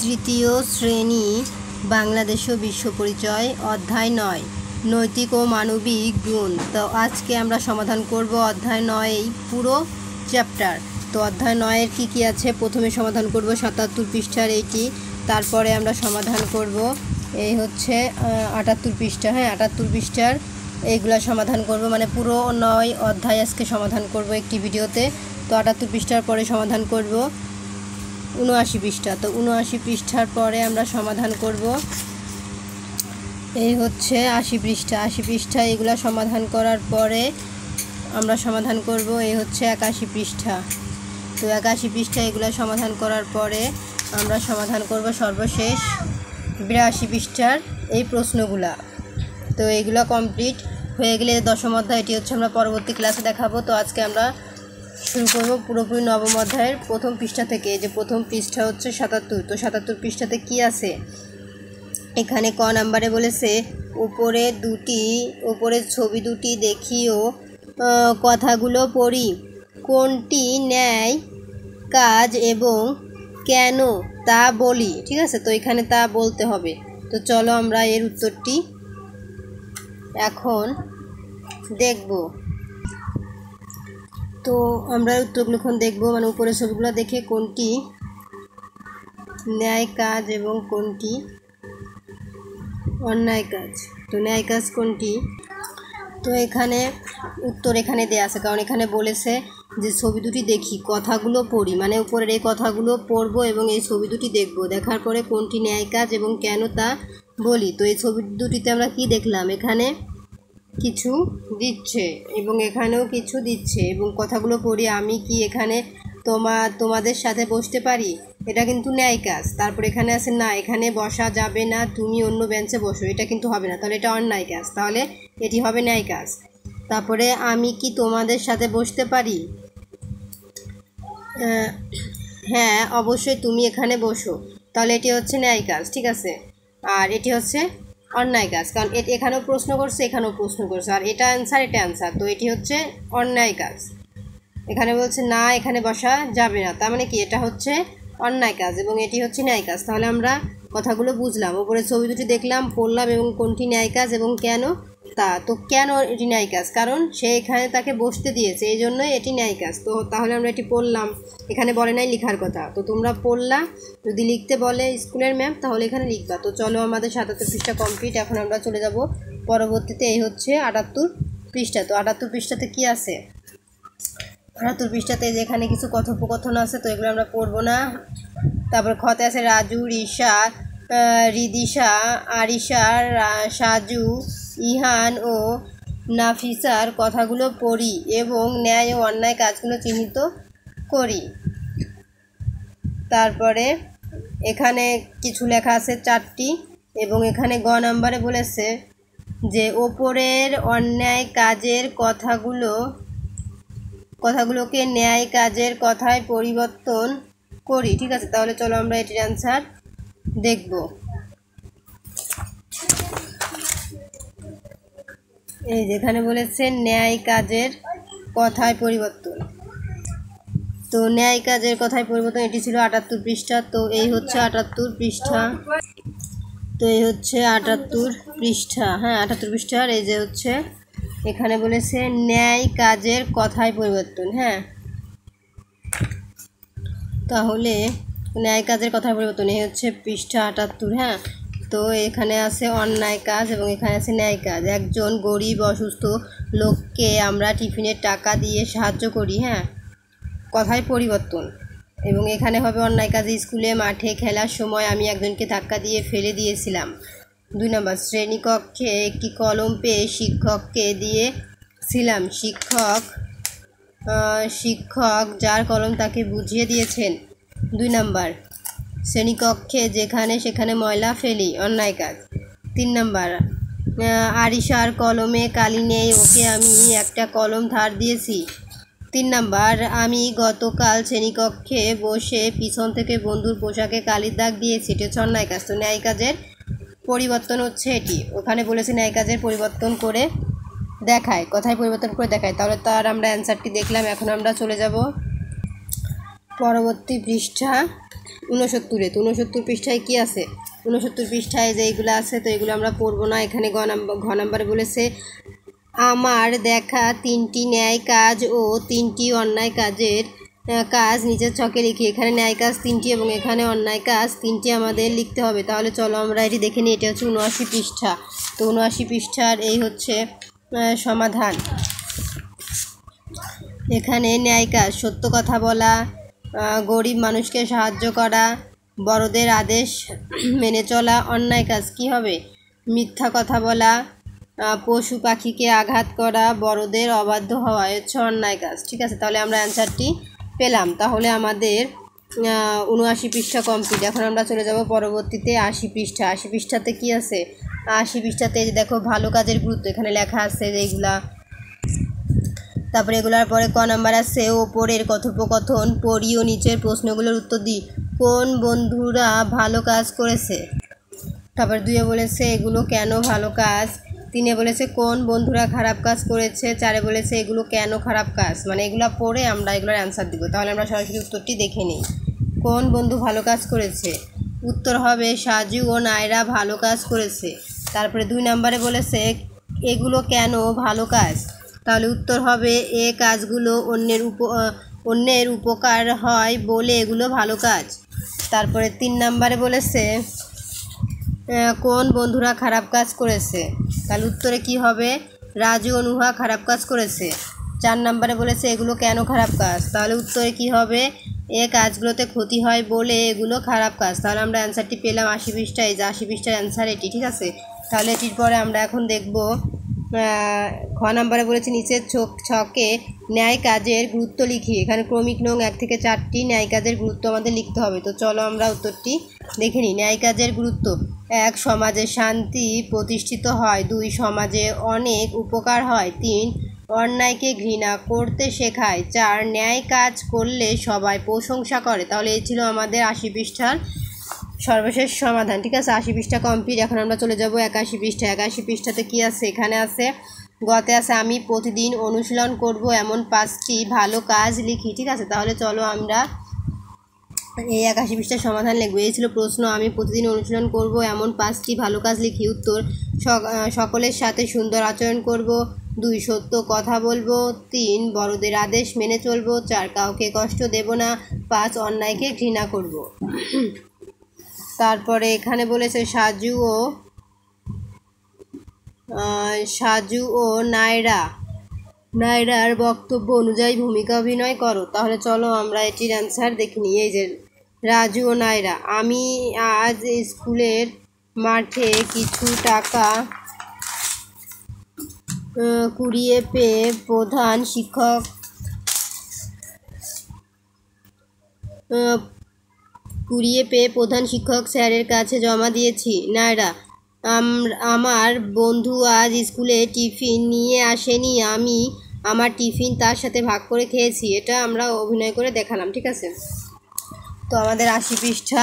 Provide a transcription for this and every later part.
তৃতীয় শ্রেণী বাংলাদেশ ও বিশ্ব পরিচয় অধ্যায় 9 নৈতিক ও মানবিক গুণ। তো আজকে আমরা সমাধান করব অধ্যায় 9 পুরো চ্যাপ্টার। তো অধ্যায় 9 এর কি আছে, প্রথমে সমাধান করব 77 পৃষ্ঠার এইটি, তারপরে আমরা সমাধান করব এই হচ্ছে 78 পৃষ্ঠা। 78 পৃষ্ঠার এইগুলা সমাধান করব, মানে পুরো 9 অধ্যায় আজকে সমাধান করব একটি ভিডিওতে। তো 78 পৃষ্ঠার পরে সমাধান করব 79 পৃষ্ঠা। তো 79 পৃষ্ঠার পরে আমরা সমাধান করব এই হচ্ছে 80 পৃষ্ঠা। 80 পৃষ্ঠা এগুলা সমাধান করার পরে আমরা সমাধান করব এই হচ্ছে 81 পৃষ্ঠা। তো 81 পৃষ্ঠা এগুলা সমাধান করার পরে আমরা সমাধান করব সর্বশেষ 82 পৃষ্ঠার এই প্রশ্নগুলা। তো এইগুলা কমপ্লিট হয়ে গেলে 10ম অধ্যায় এটি হচ্ছে আমরা পরবর্তী ক্লাসে দেখাবো। তো আজকে আমরা শুরু করব পুরোপুরি 9ম অধ্যায়ের প্রথম পৃষ্ঠা থেকে। যে প্রথম পৃষ্ঠা হচ্ছে 77। তো 77 পৃষ্ঠাতে কি আছে, এখানে ক নাম্বারে বলেছে উপরের ছবি দুটি দেখিও কথাগুলো পড়ি, কোনটি ন্যায় কাজ এবং কেন তা বলি। ঠিক আছে, তো এখানে তা বলতে হবে। তো চলো আমরা এর উত্তরটি এখন দেখব। তো আমরা উত্তরগুলো এখন দেখব, মানে উপরের ছবিগুলো দেখে কোনটি ন্যায় কাজ এবং কোনটি অন্যায় কাজ। তো ন্যায় কাজ কোনটি, তো এখানে উত্তর এখানে দেয়া আছে, কারণ এখানে বলেছে যে ছবি দুটি দেখি কথাগুলো পড়ি, মানে উপরের এই কথাগুলো পড়বো এবং এই ছবি দুটি দেখব, দেখার পরে কোনটি ন্যায় কাজ এবং কেন তা বলি। তো এই ছবি দুটিতে আমরা কি দেখলাম, এখানে কিছু দিচ্ছে এবং এখানেও কিছু দিচ্ছে এবং কথাগুলো পড়ি, আমি কি এখানে তোমাদের সাথে বসতে পারি, এটা কিন্তু ন্যায় কাজ। তারপর এখানে আছে না, এখানে বসা যাবে না, তুমি অন্য বেঞ্চে বসো, এটা কিন্তু হবে না, তাহলে এটা অন্যায় কাজ, তাহলে এটি হবে ন্যায় কাজ। তারপরে আমি কি তোমাদের সাথে বসতে পারি, হ্যাঁ অবশ্যই তুমি এখানে বসো, তাহলে এটি হচ্ছে ন্যায় কাজ। ঠিক আছে, আর এটি হচ্ছে অন্যায় কাজ, কারণ এখানেও প্রশ্ন করছে এখানেও প্রশ্ন করছে, আর এটা অ্যান্সার এটা অ্যান্সার, তো এটি হচ্ছে অন্যায় কাজ। এখানে বলছে না এখানে বসা যাবে না, তার মানে কি এটা হচ্ছে অন্যায় কাজ এবং এটি হচ্ছে ন্যায় কাজ। তাহলে আমরা কথাগুলো বুঝলাম, উপরে ছবি দুটি দেখলাম, পড়লাম এবং কোনটি ন্যায় কাজ এবং কেন তা। তো কেন এটি ন্যায় কাজ, কারণ সে এখানে তাকে বসতে দিয়েছে, এই জন্যই এটি ন্যায় কাজ। তো তাহলে আমরা এটি পড়লাম, এখানে বলে নাই লেখার কথা, তো তোমরা পড়লা, যদি লিখতে বলে স্কুলের ম্যাম তাহলে এখানে লিখবা। তো চলো আমাদের 77 পৃষ্ঠা কমপ্লিট, এখন আমরা চলে যাব পরবর্তীতে এই হচ্ছে 78 পৃষ্ঠা। তো 78 পৃষ্ঠাতে কি আছে, 78 পৃষ্ঠাতে যেখানে কিছু কথোপকথন আছে, তো এগুলো আমরা পড়বো না। তারপর খতে আছে রাজু, রিশা, রিদিশা, আরিশা, সাজু, ইহান ও নাফিসার কথাগুলো পড়ি এবং ন্যায় ও অন্যায় কাজগুলো চিহ্নিত করি। তারপরে এখানে কিছু লেখা আছে 4টি এবং এখানে গ নাম্বারে বলেছে যে ওপরের অন্যায় কাজের কথাগুলোকে ন্যায় কাজের কথায় পরিবর্তন করি। ঠিক আছে, তাহলে চলো আমরা এটির অ্যান্সার দেখব। এই যেখানে বলেছে ন্যায় কাজের কথায় পরিবর্তন, তো ন্যায় কাজের কথায় পরিবর্তন এটি ছিল 78 পৃষ্ঠা। তো এই হচ্ছে 78 পৃষ্ঠা। তো এই হচ্ছে 78 পৃষ্ঠা। 78 পৃষ্ঠার এই যে হচ্ছে এখানে বলেছে ন্যায় কাজের কথায় পরিবর্তন। তাহলে ন্যায় কাজের কথায় পরিবর্তন এই হচ্ছে পৃষ্ঠা 78। তো এখানে আছে অন্যায় কাজ এবং এখানে আছে ন্যায় কাজ। একজন গরিব অসুস্থ লোককে আমরা টিফিনের টাকা দিয়ে সাহায্য করি, কথায় পরিবর্তন। এবং এখানে হবে অন্যায় কাজ, স্কুলে মাঠে খেলার সময় আমি একজনকে ধাক্কা দিয়ে ফেলে দিয়েছিলাম। 2 নম্বর, শ্রেণীকক্ষে একটি কলম পেয়ে শিক্ষককে দিয়েছিলাম, শিক্ষক যার কলম তাকে বুঝিয়ে দিয়েছেন। 2 নম্বর, শ্রেণীকক্ষে যেখানে সেখানে ময়লা ফেলি, অন্যায় কাজ। 3 নম্বর, আরিশার কলমে কালি নেই, ওকে আমি একটা কলম ধার দিয়েছি। 3 নম্বর, আমি গতকাল শ্রেণীকক্ষে বসে পিছন থেকে বন্ধুর পোশাকে কালির দাগ দিয়েছি, এটা হচ্ছে অন্যায় কাজ। তো ন্যায় কাজের পরিবর্তন হচ্ছে এটি, ওখানে বলেছে ন্যায় কাজের পরিবর্তন করে দেখায়, কথায় পরিবর্তন করে দেখায়। তাহলে তার আমরা অ্যান্সারটি দেখলাম। এখন আমরা চলে যাব পরবর্তী পৃষ্ঠা 69 তো 69 পৃষ্ঠায় কি আছে? 69 পৃষ্ঠায় যে এইগুলো আছে তো এগুলো আমরা পড়বো না। এখানে ঘ নাম্বারে বলেছে আমার দেখা 3টি ন্যায় কাজ ও 3টি অন্যায় কাজের কাজ নিচের ছকে লিখি। এখানে ন্যায় কাজ 3টি এবং এখানে অন্যায় কাজ 3টি আমাদের লিখতে হবে। তাহলে চলো আমরা এটি দেখে নিই। এটা হচ্ছে 79 পৃষ্ঠা। তো 79 পৃষ্ঠার এই হচ্ছে সমাধান। এখানে ন্যায় কাজ সত্য কথা বলা, গরিব মানুষকে সাহায্য করা, বড়দের আদেশ মেনে চলা। অন্যায় কাজ কি হবে? মিথ্যা কথা বলা, পশু পাখিকে আঘাত করা, বড়দের অবাধ্য হওয়া হচ্ছে অন্যায় কাজ। ঠিক আছে, তাহলে আমরা অ্যান্সারটি পেলাম। তাহলে আমাদের 79 পৃষ্ঠা কমপ্লিট। এখন আমরা চলে যাব পরবর্তীতে 80 পৃষ্ঠা। 80 পৃষ্ঠাতে কি আছে? 80 পৃষ্ঠাতে দেখো ভালো কাজের গুরুত্ব এখানে লেখা আছে এইগুলা। তারপরে এগুলোর পরে ক নাম্বার আছে ওপরের কথোপকথন পড়ি ও নিচের প্রশ্নগুলোর উত্তর দিই। কোন বন্ধুরা ভালো কাজ করেছে? তারপর 2-এ বলেছে এগুলো কেন ভালো কাজ। 3-এ বলেছে কোন বন্ধুরা খারাপ কাজ করেছে। 4-এ বলেছে এগুলো কেন খারাপ কাজ। মানে এগুলো পড়ে আমরা এগুলোর অ্যান্সার দিব। তাহলে আমরা সরাসরি উত্তরটি দেখে নিই। কোন বন্ধু ভালো কাজ করেছে? উত্তর হবে সাজু ও নায়রা ভালো কাজ করেছে। তারপরে 2 নাম্বারে বলেছে এগুলো কেন ভালো কাজ। তাহলে উত্তর হবে এ কাজগুলো অন্যের উপকার হয় বলে এগুলো ভালো কাজ। তারপরে 3 নাম্বারে বলেছে কোন বন্ধুরা খারাপ কাজ করেছে। তাহলে উত্তরে কি হবে? রাজু ও নুহা খারাপ কাজ করেছে। 4 নাম্বারে বলেছে এগুলো কেন খারাপ কাজ। তাহলে উত্তরে কি হবে? এ কাজগুলোতে ক্ষতি হয় বলে এগুলো খারাপ কাজ। তাহলে আমরা অ্যান্সারটি পেলাম 80 পৃষ্ঠায়। যে 80 পৃষ্ঠার অ্যান্সার এটি। ঠিক আছে, তাহলে এটির পরে আমরা এখন দেখব খ নাম্বারে বলেছি নিচের ছকে ন্যায় কাজের গুরুত্ব লিখি। এখানে ক্রমিক নং 1 থেকে 4টি ন্যায় কাজের গুরুত্ব আমাদের লিখতে হবে। তো চলো আমরা উত্তরটি দেখে নিই। ন্যায় কাজের গুরুত্ব: 1 সমাজে শান্তি প্রতিষ্ঠিত হয়। 2 সমাজে অনেক উপকার হয়। 3 অন্যায়কে ঘৃণা করতে শেখায়। 4 ন্যায় কাজ করলে সবাই প্রশংসা করে। তাহলে এই ছিল আমাদের 80 পৃষ্ঠার সর্বশেষ সমাধান। ঠিক আছে, 80 পৃষ্ঠা কমপ্লিট। এখন আমরা চলে যাব 81 পৃষ্ঠা। 81 পৃষ্ঠাতে কি আছে? এখানে আছে গতে আছে আমি প্রতিদিন অনুশীলন করব এমন 5টি ভালো কাজ লিখি। ঠিক আছে, তাহলে চলো আমরা এই 81 পৃষ্ঠার সমাধান লিখবো। এই ছিল প্রশ্ন, আমি প্রতিদিন অনুশীলন করব এমন 5টি ভালো কাজ লিখি। উত্তর সকলের সাথে সুন্দর আচরণ করব। 2 সত্য কথা বলবো। 3 বড়দের আদেশ মেনে চলবো। 4 কাউকে কষ্ট দেব না। 5 অন্যায়কে ঘৃণা করব। তারপরে এখানে বলেছে সাজু ও নায়রার বক্তব্য অনুযায়ী ভূমিকা অভিনয় করো। তাহলে চলো আমরা এটির অ্যান্সার দেখে নিই। এই যে রাজু ও নায়রা: আমি আজ স্কুলের মাঠে কিছু টাকা কুড়িয়ে পেয়ে প্রধান শিক্ষক স্যারের কাছে জমা দিয়েছি। নায়রা: আমার বন্ধু আজ স্কুলে টিফিন নিয়ে আসেনি, আমি আমার টিফিন তার সাথে ভাগ করে খেয়েছি। এটা আমরা অভিনয় করে দেখালাম। ঠিক আছে, তো আমাদের 80 পৃষ্ঠা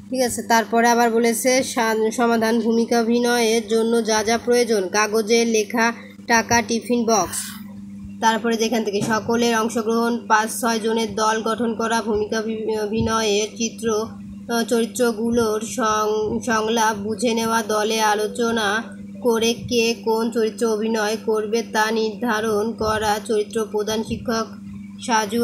ঠিক আছে। তারপরে আবার বলেছে সমাধান: ভূমিকা অভিনয়ের জন্য যা যা প্রয়োজন: কাগজের লেখা, টাকা, টিফিন বক্স। তারপরে যেখান থেকে সকলের অংশগ্রহণ, 5-6 জনের দল গঠন করা, ভূমিকা অভিনয়ের চরিত্রগুলোর সংলাপ বুঝে নেওয়া, দলে আলোচনা করে কে কোন চরিত্র অভিনয় করবে তা নির্ধারণ করা, চরিত্র প্রধান শিক্ষক সাজু,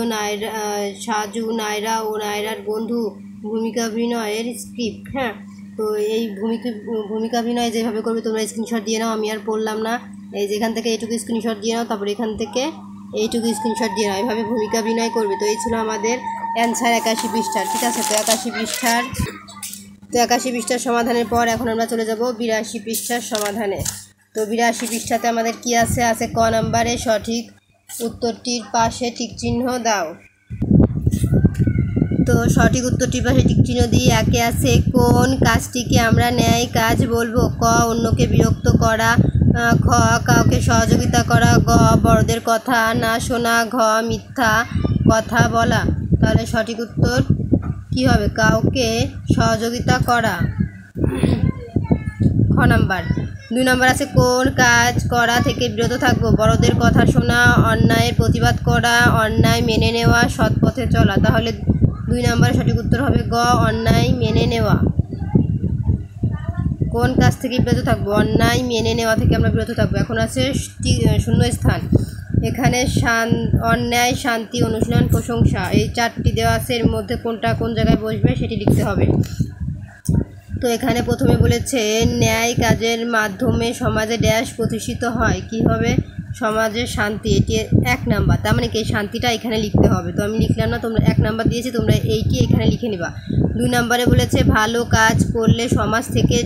নায়রা ও নায়রার বন্ধু, ভূমিকা অভিনয়ের স্ক্রিপ্ট। হ্যাঁ, তো এই ভূমিকা অভিনয় যেভাবে করবে তোমরা স্ক্রিনশট দিয়ে নাও, আমি আর পড়লাম না। এই যেখান থেকে এইটুকু স্ক্রিনশট দিয়ে নাও, তারপরে এখান থেকে এইটুকু স্ক্রিনশট দিয়ে নাও, এভাবে ভূমিকা অভিনয় করবে। তো এই ছিল আমাদের অ্যান্সার 81 পৃষ্ঠার। ঠিক আছে, তো 81 পৃষ্ঠার সমাধানের পর এখন আমরা চলে যাব 82 পৃষ্ঠার সমাধানে। তো 82 পৃষ্ঠাতে আমাদের কি আছে? ক নাম্বারে সঠিক উত্তরটির পাশে টিক চিহ্ন দাও। তো সঠিক উত্তরটির পাশে টিক চিহ্ন দিয়ে একে আছে কোন কাজটিকে আমরা ন্যায় কাজ বলবো। ক অন্যকে বিরক্ত করা। খ কাউকে সহযোগিতা করা। গ বড়দের কথা না শোনা। ঘ মিথ্যা কথা বলা। তাহলে সঠিক উত্তর কি হবে? কাউকে সহযোগিতা করা। খ নাম্বার। 2 নাম্বার আছে কোন কাজ করা থেকে বিরত থাকবো? বড়দের কথা শোনা, অন্যায়ের প্রতিবাদ করা, অন্যায় মেনে নেওয়া, সৎ পথে চলা। তাহলে 2 নাম্বারের সঠিক উত্তর হবে গ, অন্যায় মেনে নেওয়া। কোন কাজ থেকে বিরত থাকবো? অন্যায় মেনে নেওয়া থেকে আমরা বিরত থাকবো। এখন আছে শূন্যস্থান। এখানে অন্যায়, শান্তি, অনুশীলন, প্রশংসা, এই 4টি দেওয়া আছে। এর মধ্যে কোনটা কোন জায়গায় বসবে সেটি লিখতে হবে। তো এখানে প্রথমে বলেছে ন্যায় কাজের মাধ্যমে সমাজে ড্যাশ প্রতিষ্ঠিত হয়। কি হবে? সমাজের শান্তি। এটি 1 নাম্বার। তার মানে কি শান্তিটা এখানে লিখতে হবে। তো আমি লিখলাম না, তোমরা 1 নাম্বার দিয়েছি, তোমরা এইটি এখানে লিখে নিবা। 2 নাম্বারে বলেছে ভালো কাজ করলে সমাজ থেকে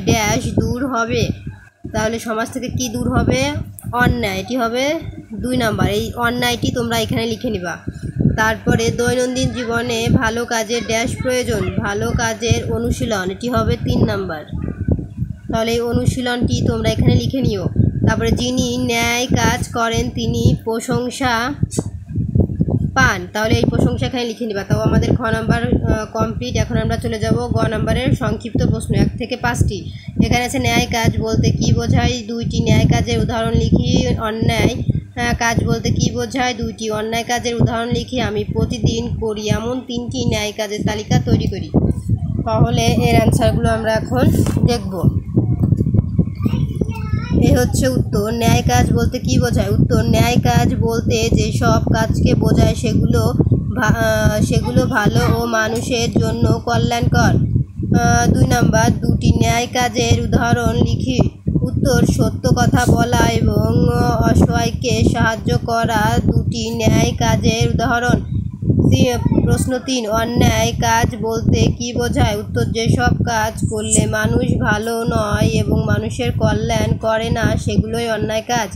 ড্যাশ দূর হবে। তাহলে সমাজ থেকে কি দূর হবে? অন্যায়। এটি হবে 2 নাম্বার। এই অন্যায়টি তোমরা এখানে লিখে নিবা। তারপরে দৈনন্দিন জীবনে ভালো কাজের ড্যাশ প্রয়োজন। ভালো কাজের অনুশীলন। এটি হবে 3 নাম্বার। তাহলে এই অনুশীলনটি তোমরা এখানে লিখে নিও। তারপরে যিনি ন্যায় কাজ করেন তিনি প্রশংসা পান। তাহলে এই প্রশংসা এখানে লিখে নিবা। তাও আমাদের খ নাম্বার কমপ্লিট। এখন আমরা চলে যাব গ নাম্বারের সংক্ষিপ্ত প্রশ্ন, 1 থেকে 5টি। এখানে আছে ন্যায় কাজ বলতে কি বোঝায়? 2টি ন্যায় কাজের উদাহরণ লিখি। অন্যায় কাজ বলতে কি বোঝায়? 2টি অন্যায় কাজের উদাহরণ লিখি। আমি প্রতিদিন করি এমন 3টি ন্যায় কাজের তালিকা তৈরি করি। তাহলে এর অ্যান্সারগুলো আমরা এখন দেখব। এ হচ্ছে উত্তর। ন্যায় কাজ বলতে কি বোঝায়? উত্তর, ন্যায় কাজ বলতে যেসব কাজকে বোঝায় সেগুলো ভালো ও মানুষের জন্য কল্যাণকর। 2 নাম্বার, 2টি ন্যায় কাজের উদাহরণ লিখি। উত্তর, সত্য কথা বলা এবং অসহায়কে সাহায্য করা 2টি ন্যায় কাজের উদাহরণ। প্রশ্ন 3, অন্যায় কাজ বলতে কি বোঝায়? উত্তর, যেসব কাজ করলে মানুষ ভালো নয় এবং মানুষের কল্যাণ করে না সেগুলোই অন্যায় কাজ।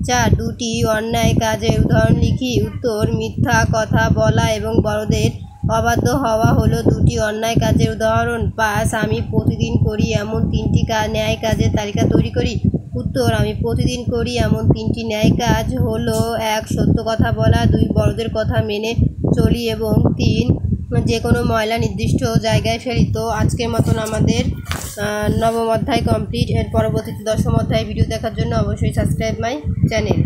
4, 2টি অন্যায় কাজের উদাহরণ লিখি। উত্তর, মিথ্যা কথা বলা এবং বড়দের অবাধ্য হওয়া হলো 2টি অন্যায় কাজের উদাহরণ। 5, আমি প্রতিদিন করি এমন 3টি ন্যায় কাজের তালিকা তৈরি করি। উত্তর, আমি প্রতিদিন করি এমন 3টি ন্যায় কাজ হলো 1, সত্য কথা বলা, 2, বড়দের কথা মেনে চলি এবং 3, যে কোনো ময়লা নির্দিষ্ট জায়গায় ফেলি। তো আজকের মতন আমাদের 9ম অধ্যায় কমপ্লিট। এর পরবর্তীতে 10ম অধ্যায় ভিডিও দেখার জন্য অবশ্যই সাবস্ক্রাইব মাই চ্যানেল।